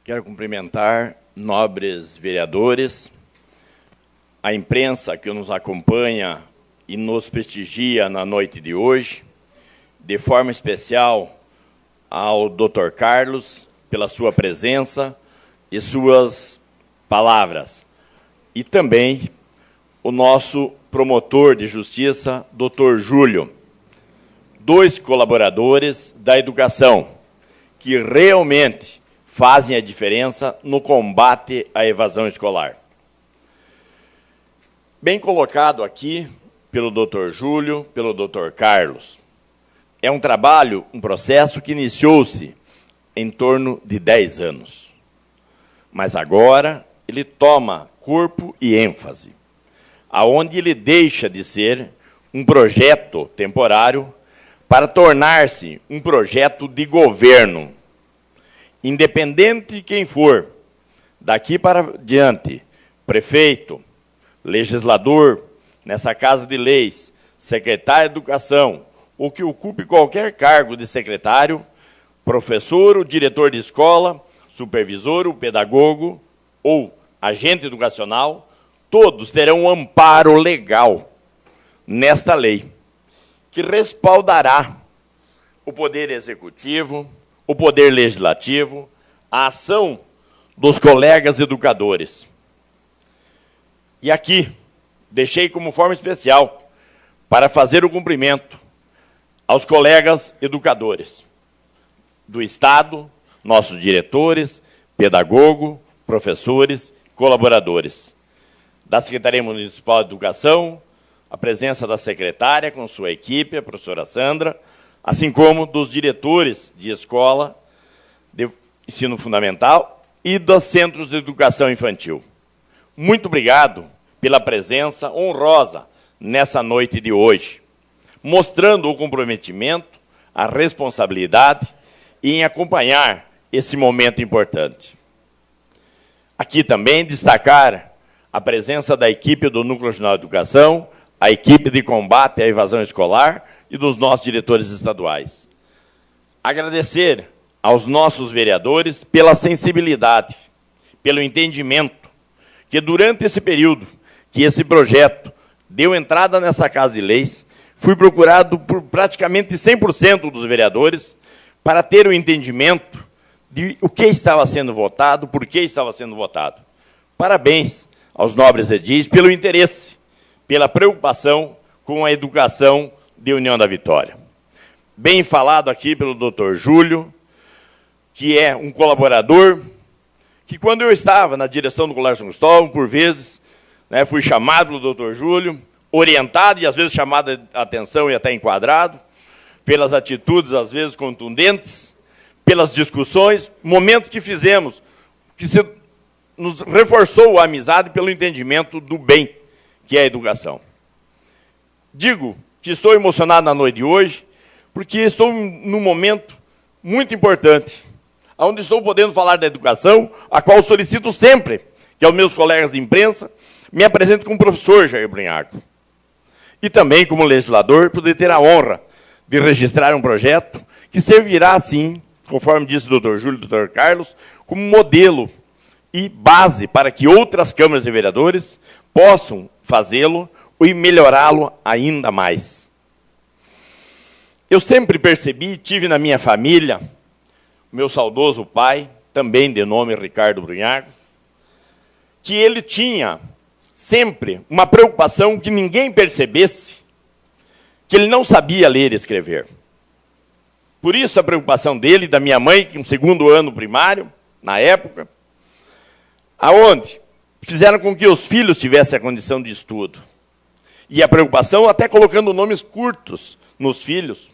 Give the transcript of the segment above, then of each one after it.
Quero cumprimentar nobres vereadores, a imprensa que nos acompanha e nos prestigia na noite de hoje, de forma especial ao Dr. Carlos, pela sua presença e suas palavras, e também o nosso promotor de justiça, Dr. Júlio, dois colaboradores da educação, que realmente fazem a diferença no combate à evasão escolar. Bem colocado aqui pelo Dr. Júlio, pelo Dr. Carlos. É um trabalho, um processo que iniciou-se em torno de 10 anos. Mas agora ele toma corpo e ênfase, aonde ele deixa de ser um projeto temporário para tornar-se um projeto de governo. Independente de quem for, daqui para diante, prefeito, legislador, nessa Casa de Leis, secretário de Educação, ou que ocupe qualquer cargo de secretário, professor, o diretor de escola, supervisor, o pedagogo ou agente educacional, todos terão um amparo legal nesta lei, que respaldará o Poder Executivo, o Poder Legislativo, a ação dos colegas educadores. E aqui, deixei como forma especial para fazer o cumprimento aos colegas educadores do Estado, nossos diretores, pedagogos, professores, colaboradores. Da Secretaria Municipal de Educação, a presença da secretária com sua equipe, a professora Sandra, assim como dos diretores de escola, de ensino fundamental e dos centros de educação infantil. Muito obrigado pela presença honrosa nessa noite de hoje, mostrando o comprometimento, a responsabilidade em acompanhar esse momento importante. Aqui também destacar a presença da equipe do Núcleo Regional de Educação, a equipe de combate à evasão escolar e dos nossos diretores estaduais. Agradecer aos nossos vereadores pela sensibilidade, pelo entendimento, que durante esse período que esse projeto deu entrada nessa Casa de Leis, fui procurado por praticamente 100% dos vereadores para ter o entendimento de o que estava sendo votado, por que estava sendo votado. Parabéns aos nobres edis pelo interesse, pela preocupação com a educação de União da Vitória. Bem falado aqui pelo Dr. Júlio, que é um colaborador, que quando eu estava na direção do Colégio São Cristóvão, por vezes, fui chamado pelo Dr. Júlio, orientado e às vezes chamado a atenção e até enquadrado, pelas atitudes às vezes contundentes, pelas discussões, momentos que fizemos, que nos reforçou a amizade pelo entendimento do bem que é a educação. Digo que estou emocionado na noite de hoje, porque estou num momento muito importante, onde estou podendo falar da educação, a qual solicito sempre que aos meus colegas de imprensa me apresente como professor Jair Brunhago. E também, como legislador, poder ter a honra de registrar um projeto que servirá, sim, conforme disse o Dr. Júlio e o Dr. Carlos, como modelo e base para que outras câmaras de vereadores possam fazê-lo e melhorá-lo ainda mais. Eu sempre percebi, tive na minha família, meu saudoso pai, também de nome Ricardo Brunhago, que ele tinha sempre uma preocupação que ninguém percebesse que ele não sabia ler e escrever. Por isso a preocupação dele e da minha mãe, que no segundo ano primário, na época, aonde fizeram com que os filhos tivessem a condição de estudo. E a preocupação até colocando nomes curtos nos filhos,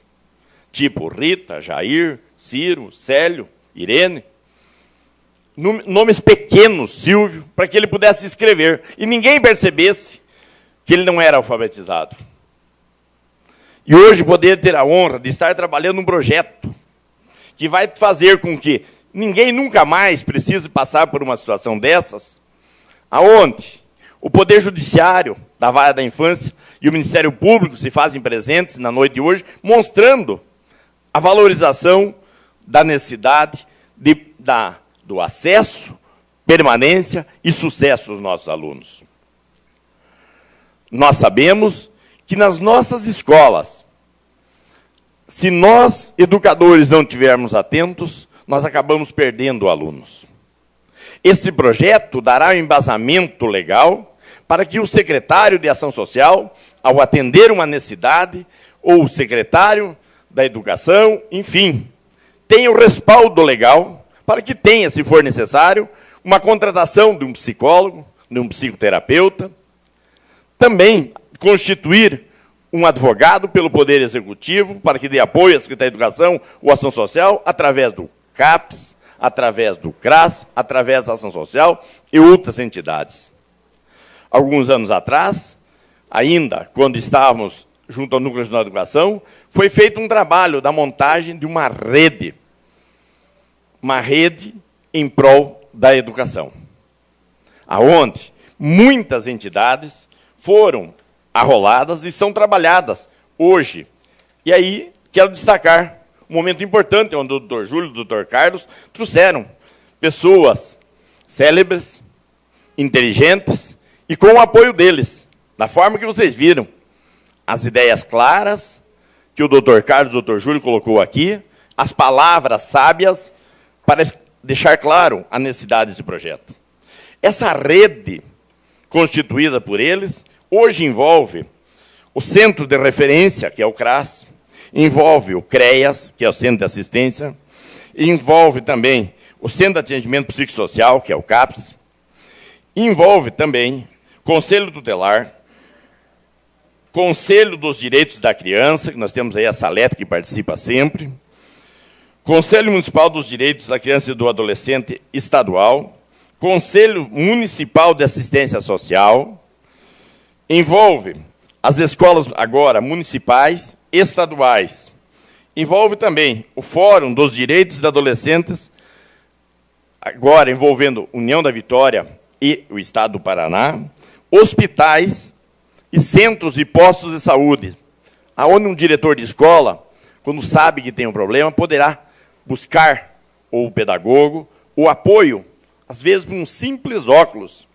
tipo Rita, Jair, Ciro, Célio, Irene, nomes pequenos, Silvio, para que ele pudesse escrever e ninguém percebesse que ele não era alfabetizado. E hoje poder ter a honra de estar trabalhando um projeto que vai fazer com que ninguém nunca mais precise passar por uma situação dessas, aonde o Poder Judiciário da Vara da Infância e o Ministério Público se fazem presentes na noite de hoje, mostrando a valorização da necessidade da do acesso, permanência e sucesso dos nossos alunos. Nós sabemos que nas nossas escolas, se nós, educadores, não estivermos atentos, nós acabamos perdendo alunos. Esse projeto dará um embasamento legal para que o secretário de Ação Social, ao atender uma necessidade, ou o secretário da Educação, enfim, tenha o respaldo legal para que tenha, se for necessário, uma contratação de um psicólogo, de um psicoterapeuta, também constituir um advogado pelo Poder Executivo para que dê apoio à Secretaria de Educação ou Ação Social através do CAPES, através do CRAS, através da Ação Social e outras entidades. Alguns anos atrás, ainda quando estávamos junto ao Núcleo Regional de Educação, foi feito um trabalho da montagem de uma rede em prol da educação, aonde muitas entidades foram arroladas e são trabalhadas hoje. E aí, quero destacar um momento importante, onde o doutor Júlio e o doutor Carlos trouxeram pessoas célebres, inteligentes, e com o apoio deles, da forma que vocês viram, as ideias claras que o doutor Carlos e o doutor Júlio colocou aqui, as palavras sábias, para deixar claro a necessidade desse projeto. Essa rede constituída por eles, hoje envolve o Centro de Referência, que é o CRAS, envolve o CREAS, que é o Centro de Assistência, envolve também o Centro de Atendimento Psicossocial, que é o CAPS, envolve também Conselho Tutelar, Conselho dos Direitos da Criança, que nós temos aí a Salete, que participa sempre, Conselho Municipal dos Direitos da Criança e do Adolescente Estadual, Conselho Municipal de Assistência Social, envolve as escolas agora municipais, estaduais, envolve também o Fórum dos Direitos dos Adolescentes, agora envolvendo União da Vitória e o Estado do Paraná, hospitais e centros e postos de saúde, aonde um diretor de escola, quando sabe que tem um problema, poderá buscar ou o pedagogo, o apoio, às vezes, por um simples óculos,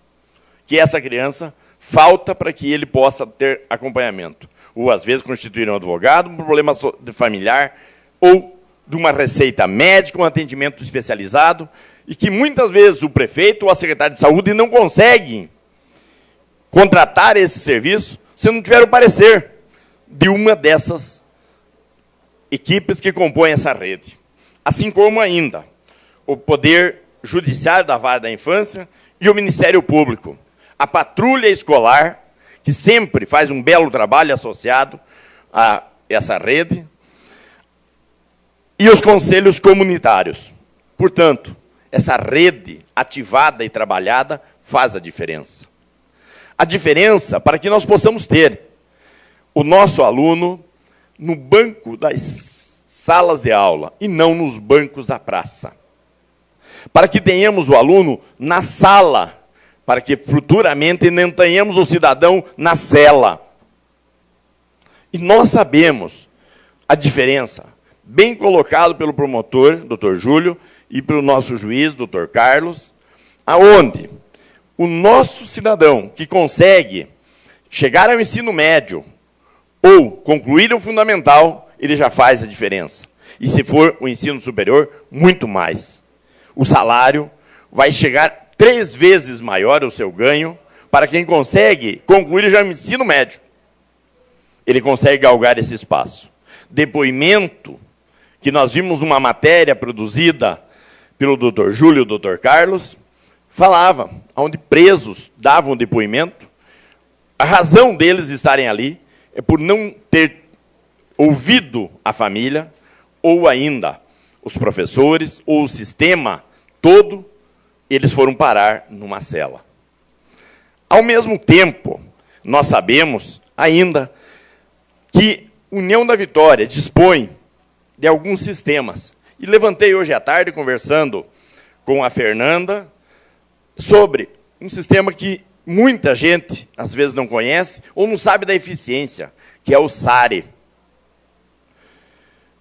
que essa criança falta para que ele possa ter acompanhamento. Ou, às vezes, constituir um advogado, um problema familiar, ou de uma receita médica, um atendimento especializado, e que, muitas vezes, o prefeito ou a secretária de saúde não conseguem contratar esse serviço se não tiver o parecer de uma dessas equipes que compõem essa rede. Assim como ainda o Poder Judiciário da Vara da Infância e o Ministério Público. A patrulha escolar, que sempre faz um belo trabalho associado a essa rede, e os conselhos comunitários. Portanto, essa rede ativada e trabalhada faz a diferença. A diferença para que nós possamos ter o nosso aluno no banco das salas de aula e não nos bancos da praça. Para que tenhamos o aluno na sala, para que futuramente não tenhamos o cidadão na cela. E nós sabemos a diferença, bem colocado pelo promotor, doutor Júlio, e pelo nosso juiz, doutor Carlos, aonde o nosso cidadão que consegue chegar ao ensino médio ou concluir o fundamental, ele já faz a diferença. E se for o ensino superior, muito mais. O salário vai chegar 3 vezes maior o seu ganho para quem consegue concluir já o ensino médio. Ele consegue galgar esse espaço. Depoimento, que nós vimos uma matéria produzida pelo doutor Júlio e o doutor Carlos, falava, onde presos davam depoimento, a razão deles estarem ali é por não ter ouvido a família, ou ainda os professores, ou o sistema todo, eles foram parar numa cela. Ao mesmo tempo, nós sabemos ainda que União da Vitória dispõe de alguns sistemas. E levantei hoje à tarde, conversando com a Fernanda, sobre um sistema que muita gente, às vezes, não conhece, ou não sabe da eficiência, que é o SARE.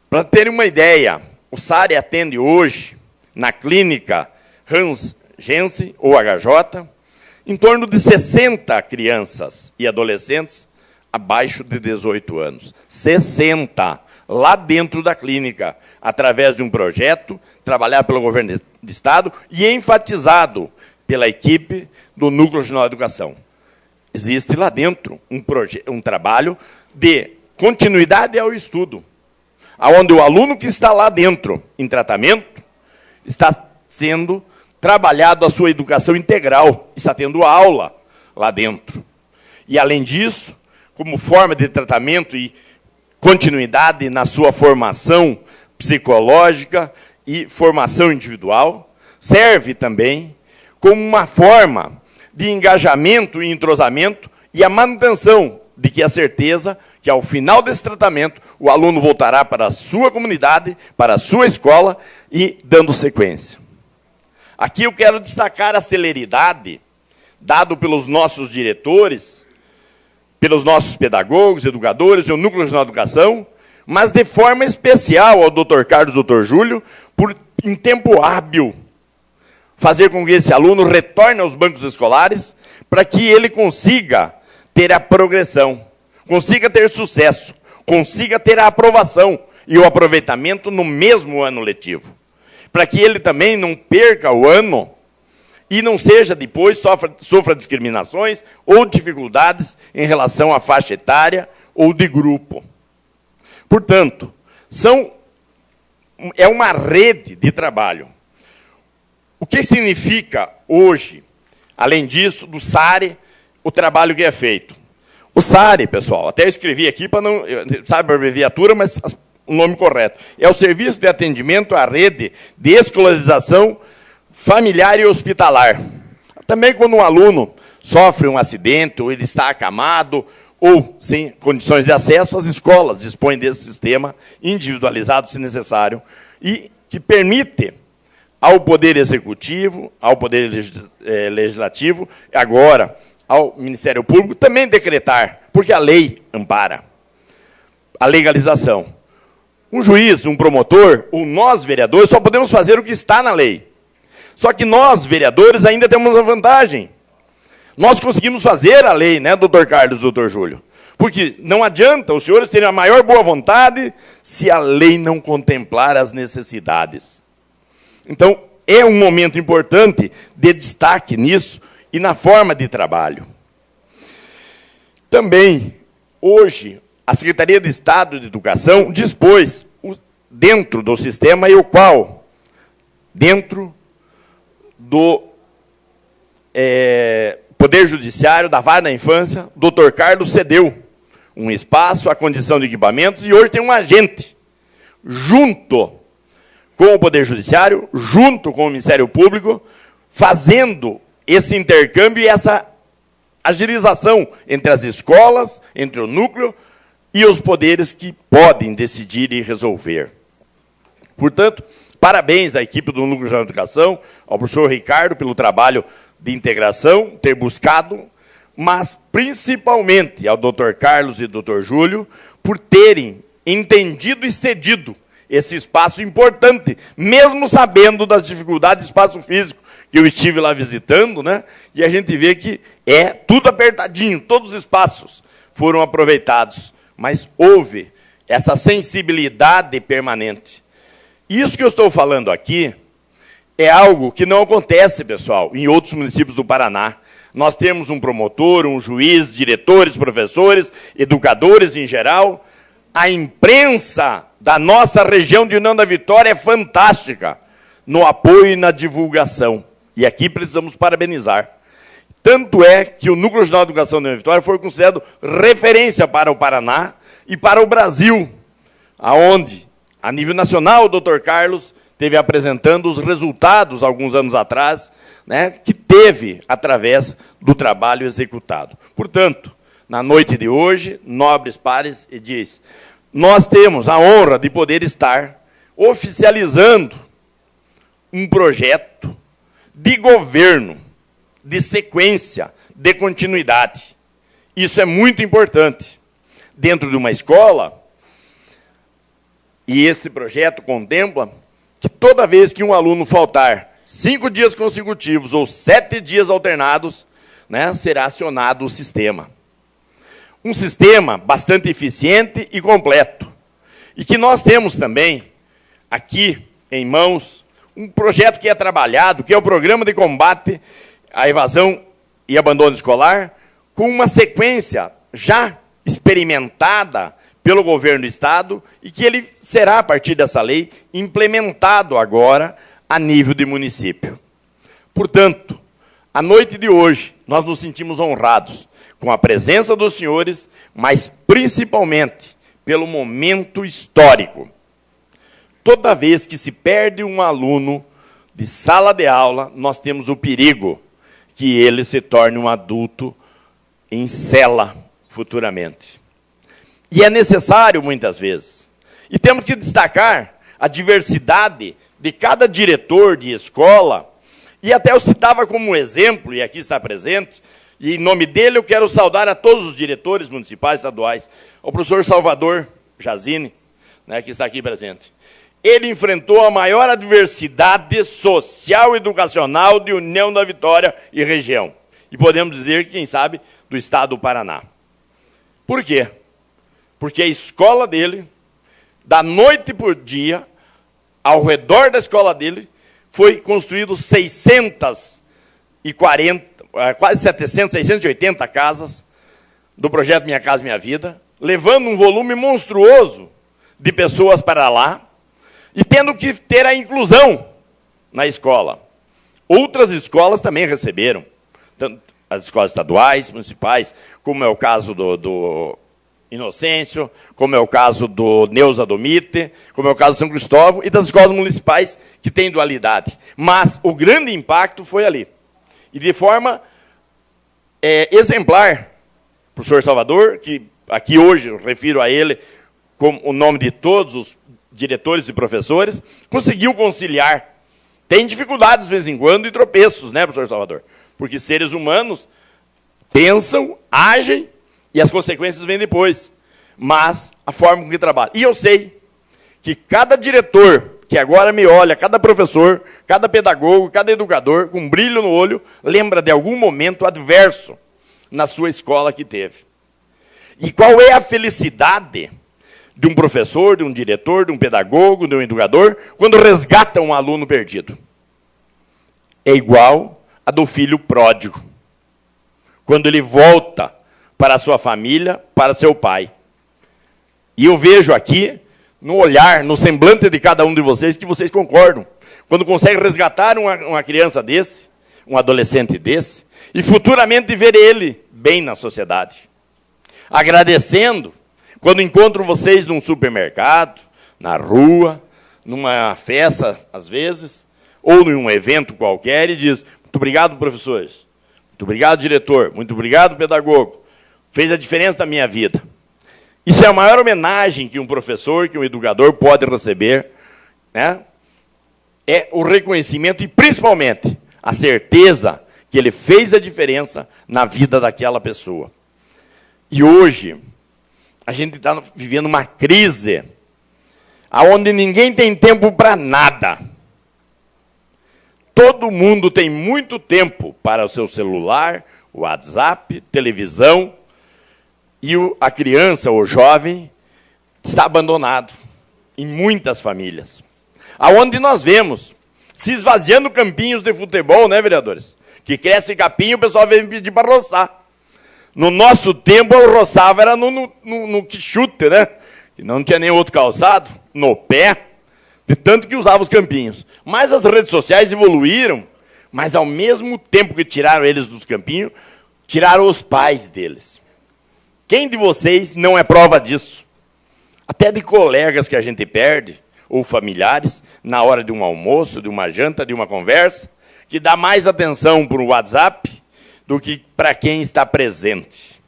Para terem uma ideia, o SARE atende hoje, na clínica Hans Jensen, ou HJ, em torno de 60 crianças e adolescentes abaixo de 18 anos. 60, lá dentro da clínica, através de um projeto, trabalhado pelo governo de Estado e enfatizado pela equipe do Núcleo Regional de Educação. Existe lá dentro um trabalho de continuidade ao estudo, onde o aluno que está lá dentro, em tratamento, está sendo trabalhado a sua educação integral, está tendo aula lá dentro. E, além disso, como forma de tratamento e continuidade na sua formação psicológica e formação individual, serve também como uma forma de engajamento e entrosamento e a manutenção de que a certeza que, ao final desse tratamento, o aluno voltará para a sua comunidade, para a sua escola e dando sequência. Aqui eu quero destacar a celeridade dada pelos nossos diretores, pelos nossos pedagogos, educadores e o Núcleo Regional de Educação, mas de forma especial ao Dr. Carlos e Dr. Júlio, por, em tempo hábil, fazer com que esse aluno retorne aos bancos escolares para que ele consiga ter a progressão, consiga ter sucesso, consiga ter a aprovação e o aproveitamento no mesmo ano letivo. Para que ele também não perca o ano e não seja depois, sofra discriminações ou dificuldades em relação à faixa etária ou de grupo. Portanto, é uma rede de trabalho. O que significa hoje, além disso, do SARE, o trabalho que é feito? O SARE, pessoal, até eu escrevi aqui para não... Sabe a abreviatura, mas o nome correto. É o Serviço de Atendimento à Rede de Escolarização Familiar e Hospitalar. Também quando um aluno sofre um acidente, ou ele está acamado, ou sem condições de acesso, as escolas dispõem desse sistema individualizado, se necessário, e que permite ao Poder Executivo, ao Poder Legislativo, agora ao Ministério Público, também decretar, porque a lei ampara a legalização. Um juiz, um promotor, ou nós, vereadores, só podemos fazer o que está na lei. Só que nós, vereadores, ainda temos uma vantagem. Nós conseguimos fazer a lei, né, doutor Carlos e doutor Júlio? Porque não adianta os senhores terem a maior boa vontade se a lei não contemplar as necessidades. Então, é um momento importante de destaque nisso e na forma de trabalho. Também, hoje, a Secretaria de Estado de Educação dispôs, dentro do sistema, e o qual, dentro do Poder Judiciário, da Vara da Infância, o doutor Carlos cedeu um espaço, a condição de equipamentos, e hoje tem um agente, junto com o Poder Judiciário, junto com o Ministério Público, fazendo esse intercâmbio e essa agilização entre as escolas, entre o núcleo e os poderes que podem decidir e resolver. Portanto, parabéns à equipe do Núcleo Regional de Educação, ao professor Ricardo pelo trabalho de integração, ter buscado, mas principalmente ao Dr. Carlos e Dr. Júlio por terem entendido e cedido esse espaço importante, mesmo sabendo das dificuldades de espaço físico, que eu estive lá visitando, né? E a gente vê que é tudo apertadinho, todos os espaços foram aproveitados, mas houve essa sensibilidade permanente. Isso que eu estou falando aqui é algo que não acontece, pessoal, em outros municípios do Paraná. Nós temos um promotor, um juiz, diretores, professores, educadores em geral. A imprensa da nossa região de União da Vitória é fantástica no apoio e na divulgação. E aqui precisamos parabenizar. Tanto é que o Núcleo Regional de Educação de União da Vitória foi considerado referência para o Paraná e para o Brasil, aonde, a nível nacional, o Dr. Carlos esteve apresentando os resultados, alguns anos atrás, né, que teve através do trabalho executado. Portanto, na noite de hoje, nobres pares, e diz, nós temos a honra de poder estar oficializando um projeto de governo, de sequência, de continuidade. Isso é muito importante. Dentro de uma escola, e esse projeto contempla que toda vez que um aluno faltar 5 dias consecutivos ou 7 dias alternados, né, será acionado o sistema. Um sistema bastante eficiente e completo. E que nós temos também, aqui em mãos, um projeto que é trabalhado, que é o Programa de Combate à Evasão e Abandono Escolar, com uma sequência já experimentada pelo governo do Estado e que ele será, a partir dessa lei, implementado agora a nível de município. Portanto, à noite de hoje, nós nos sentimos honrados com a presença dos senhores, mas principalmente pelo momento histórico. Toda vez que se perde um aluno de sala de aula, nós temos o perigo que ele se torne um adulto em cela futuramente. E é necessário, muitas vezes. E temos que destacar a diversidade de cada diretor de escola, e até eu citava como exemplo, e aqui está presente, e em nome dele eu quero saudar a todos os diretores municipais, estaduais, o professor Salvador Jazini, né, que está aqui presente. Ele enfrentou a maior adversidade social e educacional de União da Vitória e região. E podemos dizer, quem sabe, do estado do Paraná. Por quê? Porque a escola dele, da noite por dia, ao redor da escola dele, foi construído 640, quase 700, 680 casas do projeto Minha Casa Minha Vida, levando um volume monstruoso de pessoas para lá e tendo que ter a inclusão na escola. Outras escolas também receberam, tanto as escolas estaduais, municipais, como é o caso do Inocêncio, como é o caso do Neuza Domite, como é o caso do São Cristóvão e das escolas municipais que têm dualidade. Mas o grande impacto foi ali. E de forma exemplar, o professor Salvador, que aqui hoje eu refiro a ele como o nome de todos os diretores e professores, conseguiu conciliar. Tem dificuldades de vez em quando e tropeços, né, professor Salvador? Porque seres humanos pensam, agem, e as consequências vêm depois. Mas a forma com que trabalha. E eu sei que cada diretor que agora me olha, cada professor, cada pedagogo, cada educador, com um brilho no olho, lembra de algum momento adverso na sua escola que teve. E qual é a felicidade de um professor, de um diretor, de um pedagogo, de um educador, quando resgata um aluno perdido? É igual a do filho pródigo. Quando ele volta para a sua família, para seu pai. E eu vejo aqui, no olhar, no semblante de cada um de vocês, que vocês concordam. Quando consegue resgatar uma criança desse, um adolescente desse, e futuramente ver ele bem na sociedade. Agradecendo, quando encontro vocês num supermercado, na rua, numa festa, às vezes, ou num evento qualquer, e diz, muito obrigado, professores. Muito obrigado, diretor. Muito obrigado, pedagogo. Fez a diferença na minha vida. Isso é a maior homenagem que um professor, que um educador pode receber, né? É o reconhecimento e, principalmente, a certeza que ele fez a diferença na vida daquela pessoa. E hoje, a gente está vivendo uma crise onde ninguém tem tempo para nada. Todo mundo tem muito tempo para o seu celular, WhatsApp, televisão, e a criança ou jovem está abandonado em muitas famílias. Aonde nós vemos se esvaziando campinhos de futebol, né, vereadores? Que cresce capinho, o pessoal vem pedir para roçar. No nosso tempo, eu roçava era no quichute, né? Que não tinha nem outro calçado, no pé, de tanto que usava os campinhos. Mas as redes sociais evoluíram, mas ao mesmo tempo que tiraram eles dos campinhos, tiraram os pais deles. Quem de vocês não é prova disso? Até de colegas que a gente perde, ou familiares, na hora de um almoço, de uma janta, de uma conversa, que dá mais atenção para o WhatsApp do que para quem está presente.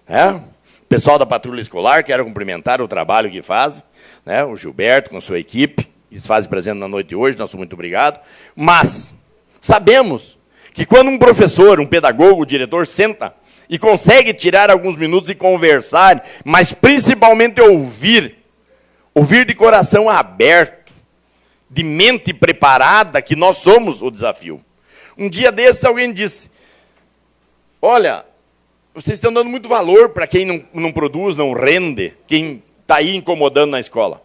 O pessoal da Patrulha Escolar, quero cumprimentar o trabalho que faz, né? O Gilberto com sua equipe, que se faz presente na noite de hoje, nosso muito obrigado. Mas sabemos que quando um professor, um pedagogo, um diretor senta e consegue tirar alguns minutos e conversar, mas principalmente ouvir de coração aberto, de mente preparada, que nós somos o desafio. Um dia desses alguém disse, olha, vocês estão dando muito valor para quem não produz, não rende, quem está aí incomodando na escola.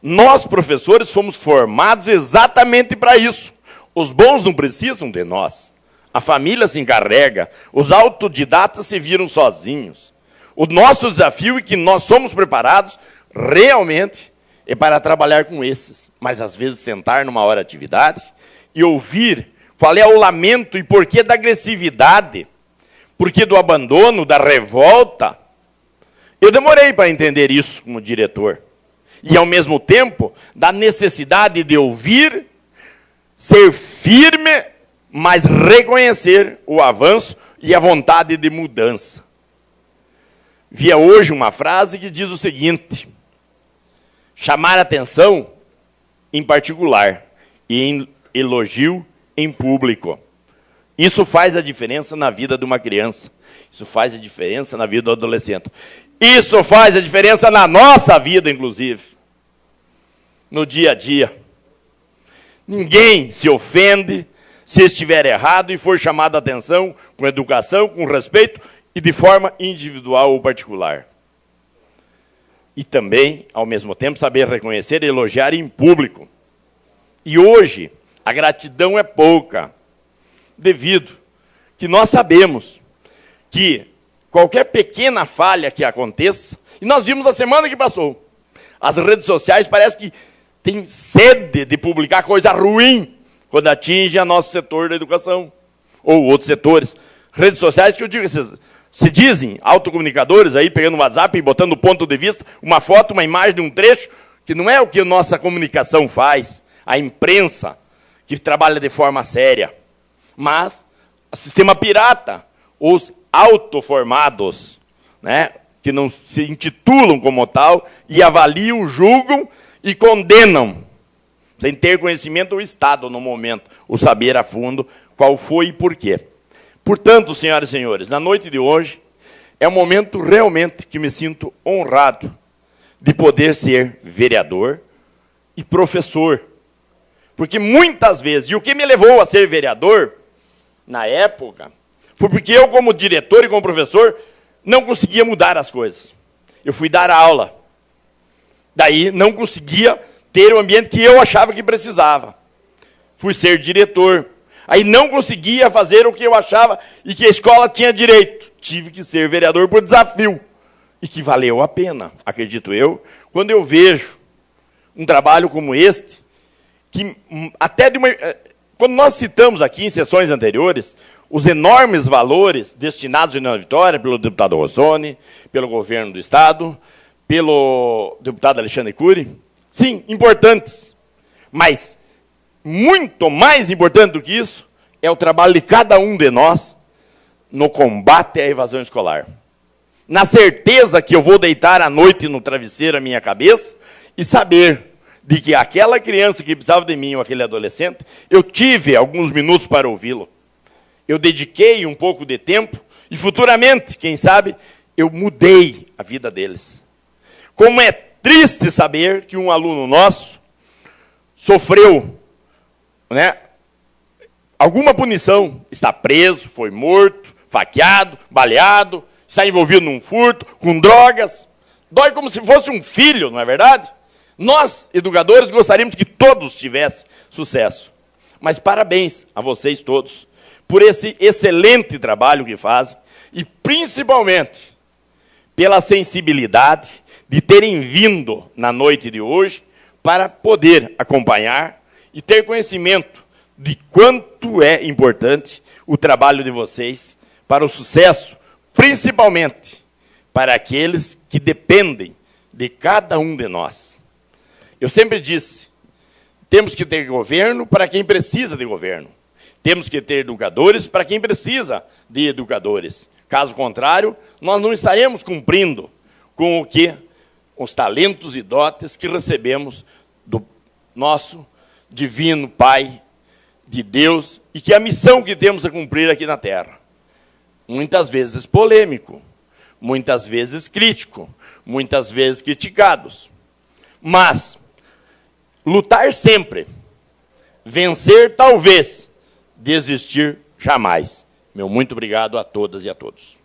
Nós, professores, fomos formados exatamente para isso. Os bons não precisam de nós. A família se encarrega, os autodidatas se viram sozinhos. O nosso desafio é que nós somos preparados realmente para trabalhar com esses. Mas, às vezes, sentar numa hora de atividade e ouvir qual é o lamento e porquê da agressividade, porquê do abandono, da revolta. Eu demorei para entender isso como diretor. E, ao mesmo tempo, da necessidade de ouvir, ser firme, mas reconhecer o avanço e a vontade de mudança. Via hoje uma frase que diz o seguinte, chamar atenção em particular e elogio em público. Isso faz a diferença na vida de uma criança. Isso faz a diferença na vida do adolescente. Isso faz a diferença na nossa vida, inclusive. No dia a dia. Ninguém se ofende se estiver errado e for chamado a atenção com educação, com respeito e de forma individual ou particular. E também, ao mesmo tempo, saber reconhecer e elogiar em público. E hoje, a gratidão é pouca, devido que nós sabemos que qualquer pequena falha que aconteça, e nós vimos a semana que passou, as redes sociais parece que têm sede de publicar coisa ruim quando atinge a nosso setor da educação, ou outros setores. Redes sociais que eu digo, se dizem autocomunicadores aí, pegando o WhatsApp e botando o ponto de vista, uma foto, uma imagem de um trecho, que não é o que a nossa comunicação faz, a imprensa, que trabalha de forma séria, mas o sistema pirata, os autoformados, né, que não se intitulam como tal, e avaliam, julgam e condenam, sem ter conhecimento do Estado no momento, o saber a fundo qual foi e por quê. Portanto, senhoras e senhores, na noite de hoje, é um momento realmente que me sinto honrado de poder ser vereador e professor. Porque muitas vezes, e o que me levou a ser vereador, na época, foi porque eu, como diretor e como professor, não conseguia mudar as coisas. Eu fui dar aula. Daí, não conseguia ter o ambiente que eu achava que precisava. Fui ser diretor. Aí não conseguia fazer o que eu achava e que a escola tinha direito. Tive que ser vereador por desafio. E que valeu a pena, acredito eu, quando eu vejo um trabalho como este, que até de uma... Quando nós citamos aqui em sessões anteriores, os enormes valores destinados à Vitória pelo deputado Rossoni, pelo governo do Estado, pelo deputado Alexandre Cury, sim, importantes, mas muito mais importante do que isso é o trabalho de cada um de nós no combate à evasão escolar. Na certeza que eu vou deitar à noite no travesseiro a minha cabeça e saber de que aquela criança que precisava de mim, ou aquele adolescente, eu tive alguns minutos para ouvi-lo. Eu dediquei um pouco de tempo e futuramente, quem sabe, eu mudei a vida deles. Como é triste saber que um aluno nosso sofreu, né, alguma punição, está preso, foi morto, faqueado, baleado, está envolvido num furto, com drogas. Dói como se fosse um filho, não é verdade? Nós, educadores, gostaríamos que todos tivessem sucesso. Mas parabéns a vocês todos por esse excelente trabalho que fazem e, principalmente, pela sensibilidade de terem vindo na noite de hoje para poder acompanhar e ter conhecimento de quanto é importante o trabalho de vocês para o sucesso, principalmente para aqueles que dependem de cada um de nós. Eu sempre disse, temos que ter governo para quem precisa de governo. Temos que ter educadores para quem precisa de educadores. Caso contrário, nós não estaremos cumprindo com o que os talentos e dotes que recebemos do nosso divino Pai, de Deus, e que a missão que temos a cumprir aqui na Terra. Muitas vezes polêmico, muitas vezes crítico, muitas vezes criticados. Mas lutar sempre Vencer, talvez. Desistir, jamais. Meu muito obrigado a todas e a todos.